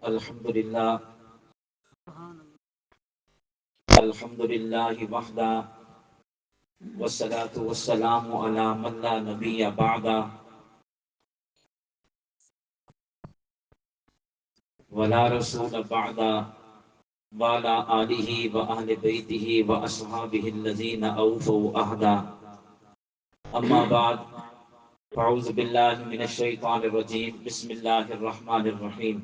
الحمدللہ وحدہ والصلاة والسلام علی من لا نبی بعدہ ولا رسول بعدہ وعلی آلہ وأہل بیتہ وأصحابہ الذین اوفوا عہدہ اما بعد فاعوذ باللہ من الشیطان الرجیم بسم اللہ الرحمن الرحیم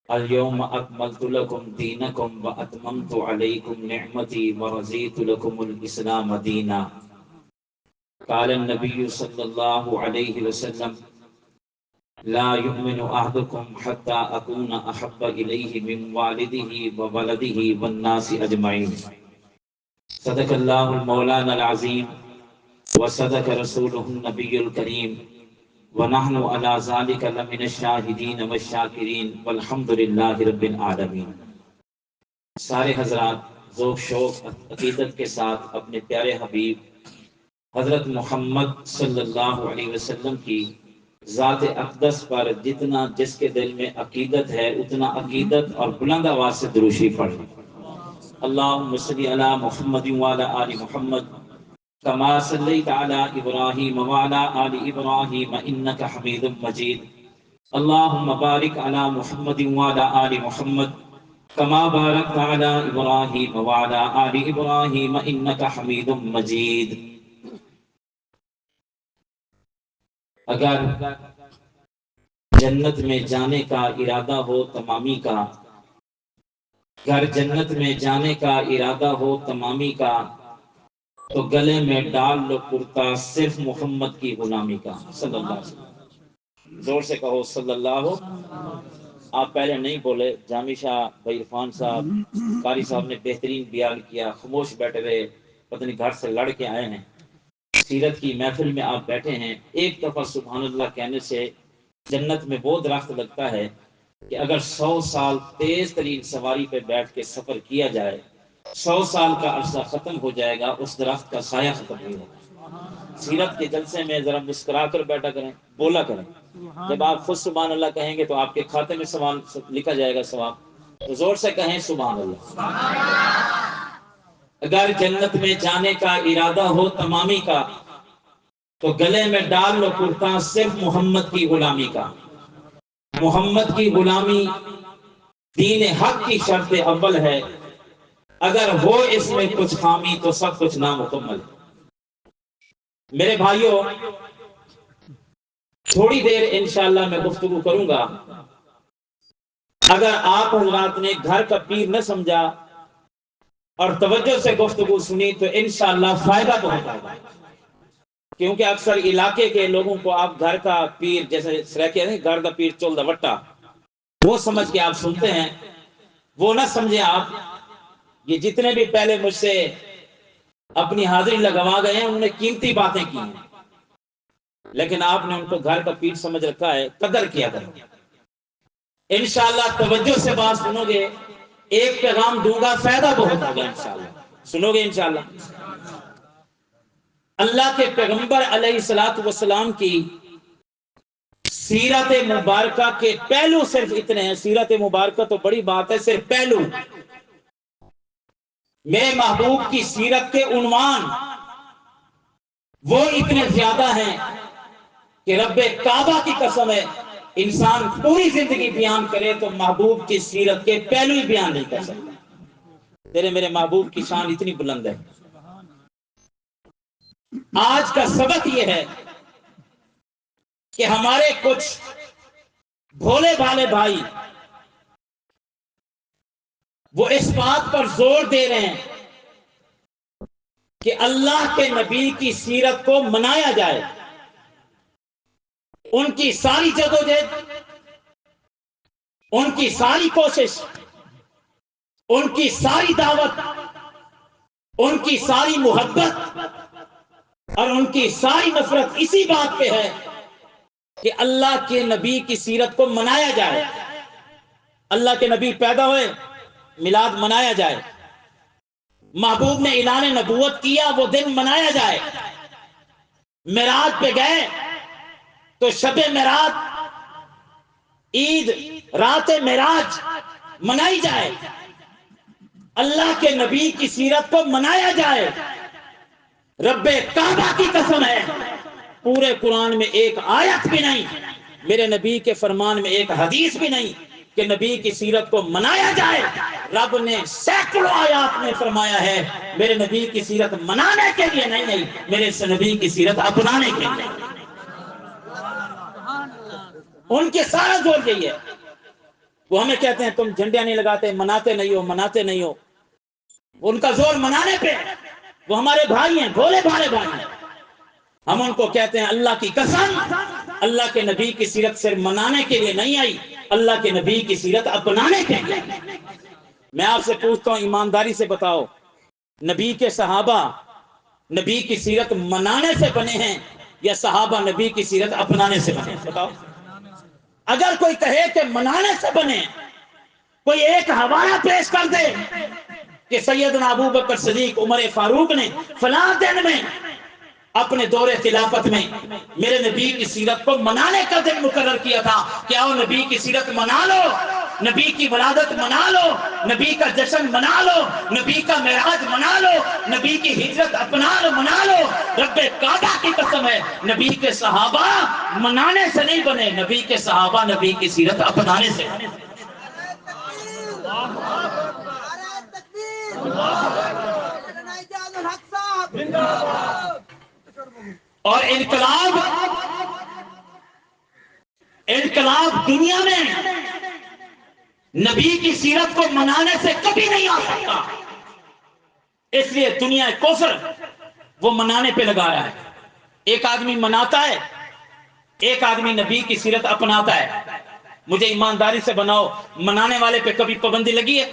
اليوم اکملت لکم دینکم واتممت علیکم نعمتی ورضیت لکم الاسلام دینا قال النبی صلی اللہ علیہ وسلم لا يؤمن احدکم حتی اکون احب الیہ من والدہ وولدہ والناس اجمعین صدق اللہ المولانا العظیم وصدق رسولہ النبی الکریم ونحن على ذلك لمن الشاہدین والشاکرین والحمد للہ رب العالمین۔ سارے حضرات ذوق شوق عقیدت کے ساتھ اپنے پیارے حبیب حضرت محمد صلی اللہ علیہ وسلم کی ذات اقدس پر جتنا جس کے دل میں عقیدت ہے اتنا عقیدت اور بلند آواز سے دروشی پڑھیں۔ اللہم صلی علی محمد وعلی آل محمد کما صلیت علی ابراہیم وعلی آل ابراہیم انک حمید مجید اللہم بارک علی محمد وعلی آل محمد کما بارکت علی ابراہیم وعلی آل ابراہیم انک حمید مجید۔ اگر جنت میں جانے کا ارادہ ہو تمامی کا، اگر جنت میں جانے کا ارادہ ہو تمامی کا، تو گلے میں ڈال لو کرتا صرف محمد کی غلامی کا۔ صلی اللہ علیہ وسلم، زور سے کہو صلی اللہ۔ آپ پہلے نہیں بولے، جامی شاہ بھائی عرفان صاحب قاری صاحب نے بہترین بیان کیا، خاموش بیٹھے رہے، پتہ نہیں گھر سے لڑ کے آئے ہیں، سیرت کی محفل میں آپ بیٹھے ہیں۔ ایک دفعہ سبحان اللہ کہنے سے جنت میں وہ درخت لگتا ہے کہ اگر 100 سال تیز ترین سواری پہ بیٹھ کے سفر کیا جائے، 100 سال کا عرصہ ختم ہو جائے گا، اس درخت کا سایہ ختم نہیں ہوگا۔ سیرت کے جلسے میں ذرا مسکرا کر بیٹھا کریں، بولا کریں۔ جب آپ خود سبحان اللہ کہیں گے تو آپ کے کھاتے میں سوال لکھا جائے گا ثواب، تو زور سے کہیں سبحان اللہ۔ اگر جنت میں جانے کا ارادہ ہو تمامی کا، تو گلے میں ڈال لو کرتا صرف محمد کی غلامی کا۔ محمد کی غلامی دین حق کی شرط اول ہے، اگر ہو اس میں کچھ خامی تو سب کچھ نامکمل ہے۔ میرے بھائیوں، تھوڑی دیر انشاءاللہ میں گفتگو کروں گا۔ اگر آپ حضرات نے گھر کا پیر نہ سمجھا اور توجہ سے گفتگو سنی تو انشاءاللہ فائدہ بہت ہوگا، کیونکہ اکثر علاقے کے لوگوں کو آپ گھر کا پیر، جیسے سریکے ہیں گھر کا پیر چول دا وٹا، وہ سمجھ کے آپ سنتے ہیں، وہ نہ سمجھیں آپ۔ یہ جتنے بھی پہلے مجھ سے اپنی حاضری لگوا گئے ہیں انہوں نے قیمتی باتیں کی ہیں، لیکن آپ نے ان کو گھر کا پیر سمجھ رکھا ہے، قدر کیا کرو۔ انشاءاللہ توجہ سے بات سنو گے، ایک پیغام دوں گا، فائدہ بہت ہوگا انشاءاللہ، سنو گے انشاءاللہ۔ اللہ کے پیغمبر علیہ الصلوۃ والسلام کی سیرت مبارکہ کے پہلو صرف اتنے ہیں۔ سیرت مبارکہ تو بڑی بات ہے، صرف پہلو۔ میرے محبوب کی سیرت کے عنوان وہ اتنے زیادہ ہیں کہ رب کعبہ کی قسم ہے، انسان پوری زندگی بیان کرے تو محبوب کی سیرت کے پہلو ہی بیان نہیں کر سکتا۔ تیرے میرے محبوب کی شان اتنی بلند ہے۔ آج کا سبق یہ ہے کہ ہمارے کچھ بھولے بھالے بھائی وہ اس بات پر زور دے رہے ہیں کہ اللہ کے نبی کی سیرت کو منایا جائے۔ ان کی ساری جدوجہد، ان کی ساری کوشش، ان کی ساری دعوت، ان کی ساری محبت اور ان کی ساری نفرت اسی بات پہ ہے کہ اللہ کے نبی کی سیرت کو منایا جائے۔ اللہ کے نبی پیدا ہوئے، میلاد منایا جائے۔ محبوب نے اعلان نبوت کیا، وہ دن منایا جائے۔ معراج پہ گئے تو شب معراج عید رات معراج منائی جائے، اللہ کے نبی کی سیرت کو منایا جائے، رب کعبہ کی قسم ہے پورے قرآن میں ایک آیت بھی نہیں، میرے نبی کے فرمان میں ایک حدیث بھی نہیں کہ نبی کی سیرت کو منایا جائے۔ رب نے سینکڑوں آیات میں فرمایا ہے میرے نبی کی سیرت منانے کے لیے نہیں، میرے نبی کی سیرت اپنانے کے لیے۔ ان کے سارا زور یہی ہے۔ وہ ہمیں کہتے ہیں تم جھنڈیاں نہیں لگاتے، مناتے نہیں ہو، ان کا زور منانے پہ۔ وہ ہمارے بھائی ہیں، بھولے بھالے بھائی ہیں، ہم ان کو کہتے ہیں اللہ کی قسم اللہ کے نبی کی سیرت صرف منانے کے لیے نہیں آئی، اللہ کے نبی کی سیرت اپنانے کے لیے۔ میں آپ سے پوچھتا ہوں ایمانداری سے بتاؤ، نبی کے صحابہ نبی کی سیرت منانے سے بنے ہیں یا صحابہ نبی کی سیرت اپنانے سے بنے؟ بتاؤ۔ اگر کوئی کہے کہ منانے سے بنے، کوئی ایک حوالہ پیش کر دے کہ سیدنا ابو بکر صدیق عمر فاروق نے فلاں دن میں اپنے دور خلافت میں میرے نبی کی سیرت کو منانے کا دن مقرر کیا تھا کہ آؤ نبی کی سیرت منا لو، نبی کی ولادت منا لو، نبی کا جشن منا لو، نبی کا معراج منا لو، نبی کی ہجرت منا لو، رب کعبہ کی قسم ہے نبی کے صحابہ منانے سے نہیں بنے، نبی کے صحابہ نبی کی سیرت اپنانے سے بنے۔ اور انقلاب دنیا میں نبی کی سیرت کو منانے سے کبھی نہیں آ سکتا، اس لیے دنیا کفر وہ منانے پہ لگا رہا ہے۔ ایک آدمی مناتا ہے، ایک آدمی نبی کی سیرت اپناتا ہے۔ مجھے ایمانداری سے بناؤ، منانے والے پہ کبھی پابندی لگی ہے؟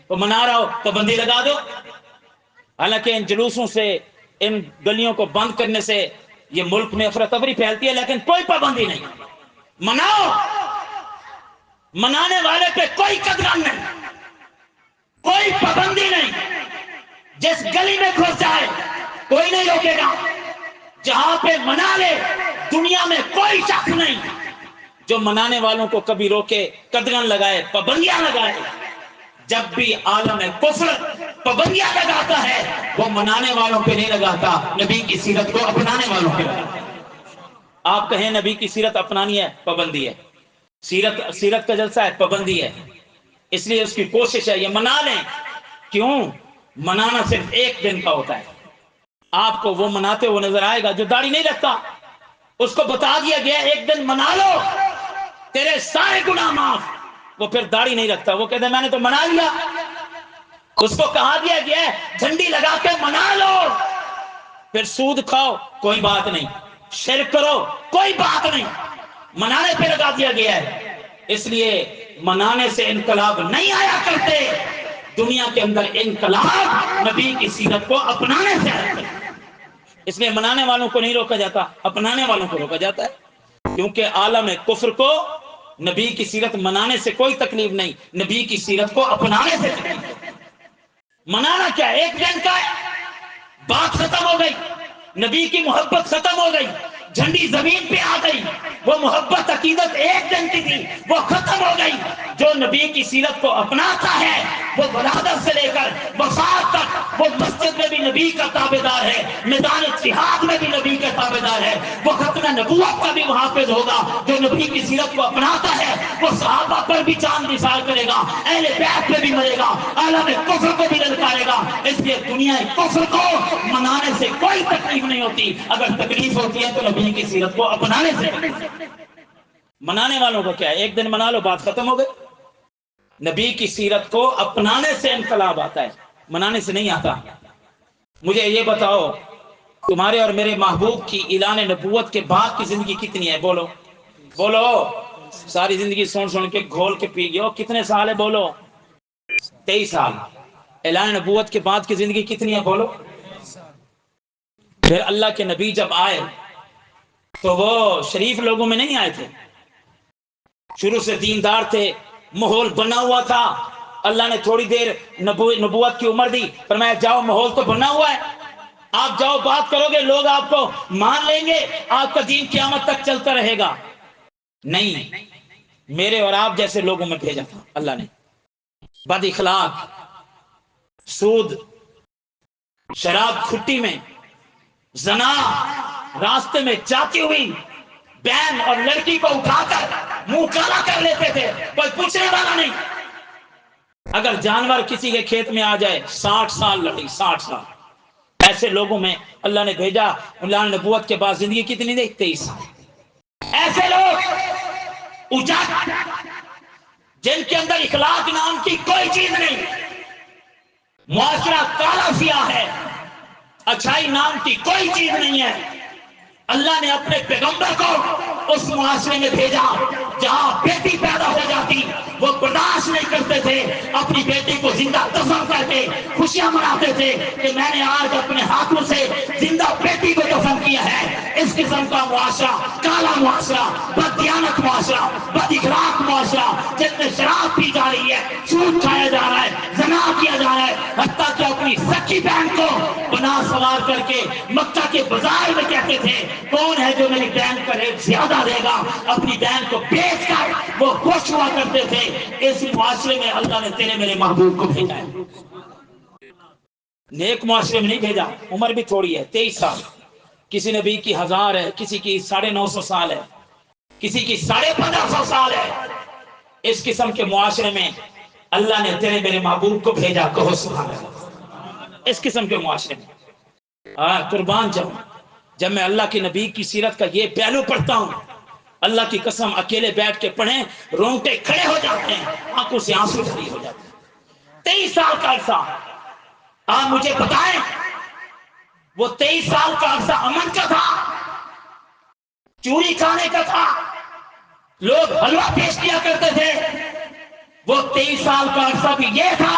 تو منا رہا ہو پابندی لگا دو۔ حالانکہ ان جلوسوں سے، ان گلیوں کو بند کرنے سے یہ ملک میں افراتفری پھیلتی ہے، لیکن کوئی پابندی نہیں۔ مناؤ، منانے والے پہ کوئی قدغن نہیں، کوئی پابندی نہیں، جس گلی میں گھس جائے کوئی نہیں روکے گا، جہاں پہ منا لے دنیا میں کوئی شخص نہیں جو منانے والوں کو کبھی روکے، قدغن لگائے، پابندیاں لگائے۔ جب بھی عالم کفر پابندیاں لگاتا ہے وہ منانے والوں پہ نہیں لگاتا، نبی کی سیرت کو اپنانے والوں پہ لگاتا ہے۔ آپ کہیں نبی کی سیرت اپنانی ہے، پابندی ہے، سیرت کا جلسہ ہے، پابندی ہے، اس لیے اس کی کوشش ہے یہ منا لیں۔ کیوں؟ منانا صرف ایک دن کا ہوتا ہے۔ آپ کو وہ مناتے ہوئے نظر آئے گا جو داڑھی نہیں رکھتا، اس کو بتا دیا گیا ایک دن منا لو تیرے سارے گناہ معاف، وہ پھر داڑھی نہیں رکھتا، وہ کہتے ہیں میں نے تو منا لیا۔ اس کو کہا دیا گیا ہے جھنڈی لگا کے منا لو، پھر سود کھاؤ کوئی بات نہیں، شرک کرو کوئی بات نہیں، منانے پہ لگا دیا گیا ہے۔ اس لیے منانے سے انقلاب نہیں آیا کرتے، دنیا کے اندر انقلاب نبی کی سیرت کو اپنانے سے آیا کرتے۔ اس لیے منانے والوں کو نہیں روکا جاتا، اپنانے والوں کو روکا جاتا ہے، کیونکہ عالم کفر کو نبی کی سیرت منانے سے کوئی تکلیف نہیں، نبی کی سیرت کو اپنانے سے تکلیف ہے۔ منانا کیا ہے؟ ایک دن کا ہے، بات ختم ہو گئی، نبی کی محبت ختم ہو گئی، جھنڈی زمین پہ آ گئی، وہ محبت عقیدت ایک دن کی تھی وہ ختم ہو گئی۔ جو نبی کی سیرت کو اپناتا ہے وہ ولادت سے لے کر وفات تک وہ مسجد میں بھی نبی کا تابعدار ہے، میدان جہاد میں بھی نبی کا تابعدار ہے، وہ ختم نبوت کا بھی محافظ ہوگا۔ جو نبی کی سیرت کو اپناتا ہے وہ صحابہ پر بھی جان نثار کرے گا، اہل بیت پہ بھی مرے گا، عالم کفر کو بھی للکارے گا۔ اس لیے دنیا کفر کو منانے سے کوئی تکلیف نہیں ہوتی، اگر تکلیف ہوتی ہے تو نبی کی سیرت کو اپنانے سے۔ منانے والوں کو کیا ہے؟ ایک دن منا لو بات ختم ہو گئی۔ نبی کی سیرت کو اپنانے سے انقلاب آتا ہے، منانے سے نہیں آتا۔ مجھے یہ بتاؤ تمہارے اور میرے محبوب کی اعلان نبوت کے بعد کی زندگی کتنی ہے؟ بولو بولو، ساری زندگی سن کے گھول کے پی گئے ہو، کتنے سال ہے؟ بولو 23 سال۔ اعلان نبوت کے بعد کی زندگی کتنی ہے؟ بولو۔ پھر اللہ کے نبی جب آئے تو وہ شریف لوگوں میں نہیں آئے تھے، شروع سے دیندار تھے، ماحول بنا ہوا تھا۔ اللہ نے تھوڑی دیر نبوت کی عمر دی، فرمایا جاؤ ماحول تو بنا ہوا ہے، آپ جاؤ بات کرو گے لوگ آپ کو مان لیں گے، آپ کا دین قیامت تک چلتا رہے گا۔ نہیں، میرے اور آپ جیسے لوگوں میں بھیجا تھا اللہ نے. بد اخلاق، سود، شراب کھٹی میں، زنا، راستے میں جاتی ہوئی بہن اور لڑکی کو اٹھا کر منہ کالا کر لیتے تھے، کوئی پوچھنے والا نہیں. اگر جانور کسی کے کھیت میں آ جائے 60 سال لڑی، 60 سال. ایسے لوگوں میں اللہ نے بھیجا. اللہ نے نبوت کے بعد زندگی کتنی دی؟ 23 سال. ایسے لوگ اجاگر جن کے اندر اخلاق نام کی کوئی چیز نہیں، معاشرہ کالا سیاہ ہے، اچھائی نام کی کوئی چیز نہیں ہے. اللہ نے اپنے پیغمبر کو اس معاشرے میں بھیجا جہاں بیٹی پیدا ہو جاتی وہ برداشت نہیں کرتے تھے، اپنی بیٹی کو زندہ دفن کر کے خوشیاں مناتے تھے کہ میں نے آج اپنے ہاتھوں سے زندہ بیٹی کو دفن کیا ہے. اس قسم کا معاشرہ کالا معاشرہ، بددیانت معاشرہ، بد اخلاق معاشرہ جس میں شراب پی جا رہی ہے، سود کھایا جا رہا ہے، زنا کیا جا رہا ہے. حتیٰ کہ اپنی سکی بہن کو بنا سوار کر کے مکہ کے بازار میں کہتے تھے کون ہے جو میری بہن کا ریٹ زیادہ دے گا. اپنی بہن کو بیچ کر وہ خوش ہوا کرتے تھے. اس معاشرے میں اللہ نے تیرے میرے محبوب کو بھیجا ہے. نیک معاشرے میں نہیں بھیجا. عمر بھی تھوڑی ہے، 23 سال. کسی نبی کی 1000 ہے، کسی کی 950 سال ہے، کسی کی 1550 سال ہے. اس قسم کے معاشرے میں اللہ نے تیرے میرے محبوب کو بھیجا. کہو سبحان اللہ. اس قسم کے معاشرے میں قربان جاؤں جب میں اللہ کے نبی کی سیرت کا یہ پہلو پڑھتا ہوں، اللہ کی قسم اکیلے بیٹھ کے پڑھیں رونگٹے کھڑے ہو جاتے ہیں، آنکھوں سے آنسو جاری ہو جاتے ہیں. 23 سال کا عرصہ. آپ مجھے بتائیں وہ 23 سال کا عرصہ امن کا تھا، چوری کھانے کا تھا، لوگ حلوہ پیش کیا کرتے تھے؟ وہ 23 سال کا عرصہ بھی یہ تھا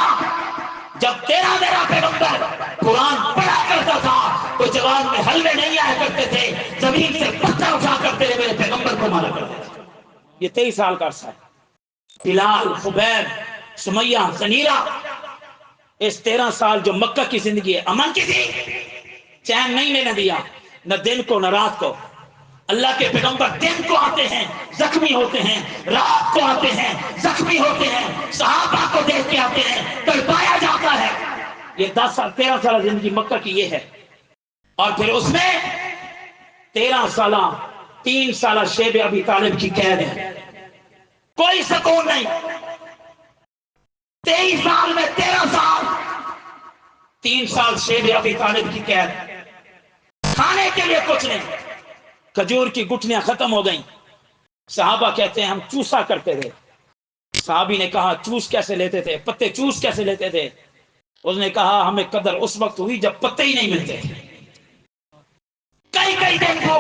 جب تیرا میرا پیغمبر قرآن پڑھا کرتا تھا تو جوان میں حلوے نہیں آیا کرتے تھے، زمین سے پتھر اٹھا کر تیرے میرے پیغمبر کو مارا کرتے تھے. یہ 23 سال کا عرصہ ہے. بلال، خبیب، سمیہ، زنیرہ، اس 13 سال جو مکہ کی زندگی ہے امن کی تھی. چین نہیں لینے دیا، نہ دن کو نہ رات کو. اللہ کے پیغمبر دن کو آتے ہیں زخمی ہوتے ہیں، رات کو آتے ہیں زخمی ہوتے ہیں، صحابہ کو دیکھ کے آتے ہیں، تڑپایا جاتا ہے. یہ 10 سال 13 سال زندگی مکہ کی یہ ہے. اور پھر اس میں 13 سالہ 3 سالہ شیب ابی طالب کی قید ہے، کوئی سکون نہیں. 23 سال میں 13 سال 3 سال شیب ابی طالب کی قید، کھانے کے لیے کچھ نہیں. کھجور کی گٹھلیاں ختم ہو گئیں. صحابہ کہتے ہیں ہم چوسا کرتے تھے. صحابی نے کہا چوس کیسے لیتے تھے، پتے چوس کیسے لیتے تھے؟ اس نے کہا ہمیں قدر اس وقت ہوئی جب پتے ہی نہیں ملتے. کئی دن کو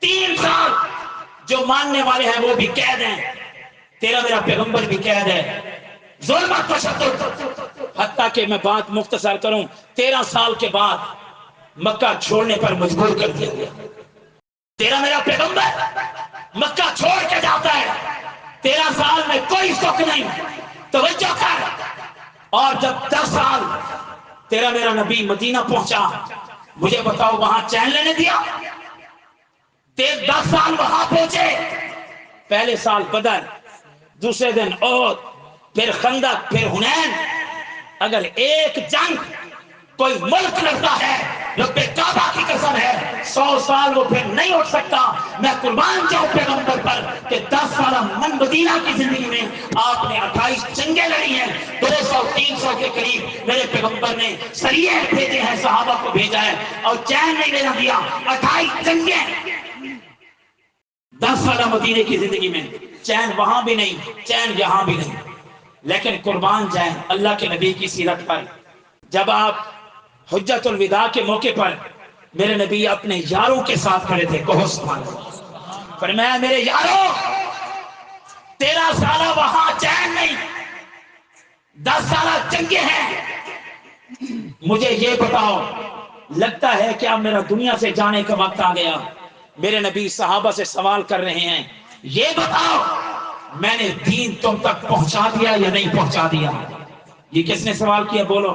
3 سال جو ماننے والے ہیں وہ بھی قید ہیں، تیرا میرا پیغمبر بھی قید ہے. ظلم و تشدد. حتیٰ کہ میں بات مختصر کروں، 13 سال کے بعد مکہ چھوڑنے پر مجبور کر دیا گیا. تیرا میرا پیغمبر مکہ چھوڑ کے جاتا ہے، 13 سال میں کوئی سکھ نہیں. توجہ کر. اور جب 10 سال تیرا میرا نبی مدینہ پہنچا، مجھے بتاؤ وہاں چین لینے دیا؟ 10 سال وہاں پہنچے. پہلے سال بدر، دوسرے دن احد، پھر خندق، پھر حنین. اگر ایک جنگ کوئی ملک لڑتا ہے رب کعبہ کی قسم ہے 100 سال وہ پھر نہیں اٹھ سکتا. میں قربان جاؤں پیغمبر پر کہ 10 سالہ مدینہ کی زندگی میں آپ نے 28 جنگیں لڑی ہیں، 200-300 کے قریب میرے پیغمبر نے سریے بھیجے ہیں، صحابہ کو بھیجا ہے اور چین نہیں لینا دیا. 28 جنگیں 10 سالہ مدینے کی زندگی میں. چین وہاں بھی نہیں، چین یہاں بھی نہیں. لیکن قربان جائیں اللہ کے نبی کی سیرت پر. جب آپ حجت الوداع کے موقع پر میرے نبی اپنے یاروں کے ساتھ کھڑے تھے، کہو سبحان اللہ. فرمایا میرے یاروں 13 سالہ وہاں چین نہیں، 10 سالہ جنگیں ہیں. مجھے یہ بتاؤ لگتا ہے کہ اب میرا دنیا سے جانے کا وقت آ گیا. میرے نبی صحابہ سے سوال کر رہے ہیں، یہ بتاؤ میں نے دین تم تک پہنچا دیا یا نہیں پہنچا دیا؟ یہ کس نے سوال کیا؟ بولو.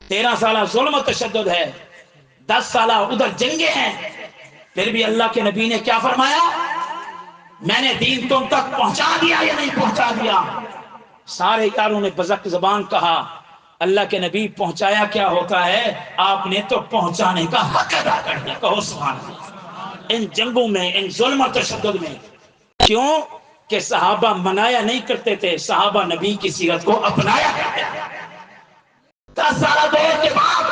13 سالہ ظلم و تشدد ہے، 10 سالہ ادھر جنگیں ہیں، پھر بھی اللہ کے نبی نے کیا فرمایا؟ میں نے دین تم تک پہنچا دیا یا نہیں پہنچا دیا؟ سارے یاروں نے بزک زبان کہا اللہ کے نبی پہنچایا کیا ہوتا ہے، آپ نے تو پہنچانے کا حق ادا کر دیا۔ کہو سبحان اللہ۔ ان جنگوں میں، ان ظلم و تشدد میں، کیوں کہ صحابہ منایا نہیں کرتے تھے، صحابہ نبی کی سیرت کو اپنایا کرتے تھے۔ 10 سالہ دور کے بعد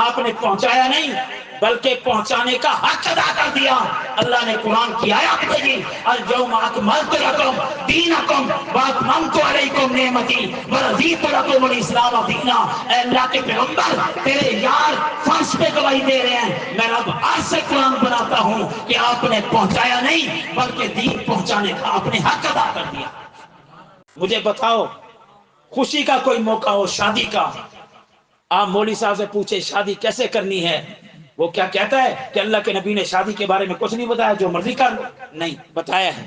آپ نے پہنچایا نہیں بلکہ پہنچانے کا حق ادا کر دیا۔ اللہ نے قرآن کی آیت بھیجی، اليوم اکملت لکم دینکم واتممت علیکم نعمتی ورضیت لکم الاسلام دینا۔ اے اللہ کے پیغمبر، تیرے یار فرش پہ گواہی دے رہے ہیں، میں رب آج سے قرآن بناتا ہوں کہ آپ نے پہنچایا نہیں بلکہ دین پہنچانے کا آپ نے حق ادا کر دیا۔ مجھے بتاؤ، خوشی کا کوئی موقع ہو، شادی کا، آپ مولوی صاحب سے پوچھے شادی کیسے کرنی ہے، وہ کیا کہتا ہے کہ اللہ کے نبی نے شادی کے بارے میں کچھ نہیں بتایا، جو مرضی کر لو؟ نہیں، بتایا ہے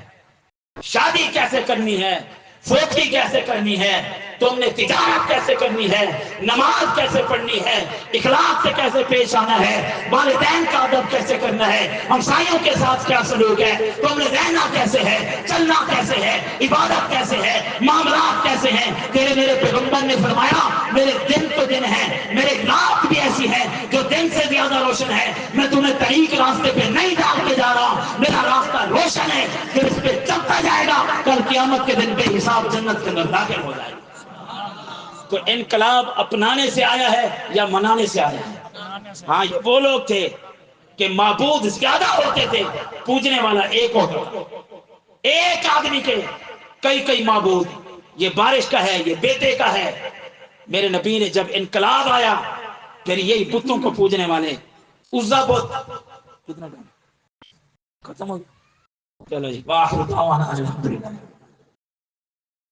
شادی کیسے کرنی ہے، فوٹی کیسے کرنی ہے، تم نے تجارت کیسے کرنی ہے، نماز کیسے پڑھنی ہے، اخلاق سے کیسے پیش آنا ہے، والدین کا ادب کیسے کرنا ہے، ہمسایوں کے ساتھ کیا سلوک ہے، تم نے رہنا کیسے ہے، چلنا کیسے ہے، عبادت کیسے ہے، معاملات کیسے ہیں۔ تیرے میرے پیغمبر نے فرمایا میرے دن تو دن ہے، میرے رات بھی ایسی ہے جو دن سے زیادہ روشن ہے، میں تمہیں طریق راستے پہ نہیں ڈال کے جا رہا، میرا راستہ روشن ہے، پھر اس پہ چلتا جائے گا، کل قیامت کے دن بے حساب جنت کے اندر داخل ہو جائے گا۔ تو انقلاب اپنانے سے آیا ہے یا منانے سے آیا ہے؟ ہاں، یہ وہ لوگ تھے کہ معبود زیادہ ہوتے تھے، پوجنے والا ایک ہوتا تھا۔ ایک آدمی کے کئی کئی معبود، یہ بارش کا ہے، یہ بیٹے کا ہے۔ میرے نبی نے جب انقلاب آیا پھر یہی بتوں کو پوجنے والے، عزا بت کتنا ٹائم ختم ہو گیا؟ چلو جی، واخر دعوانا الحمدللہ۔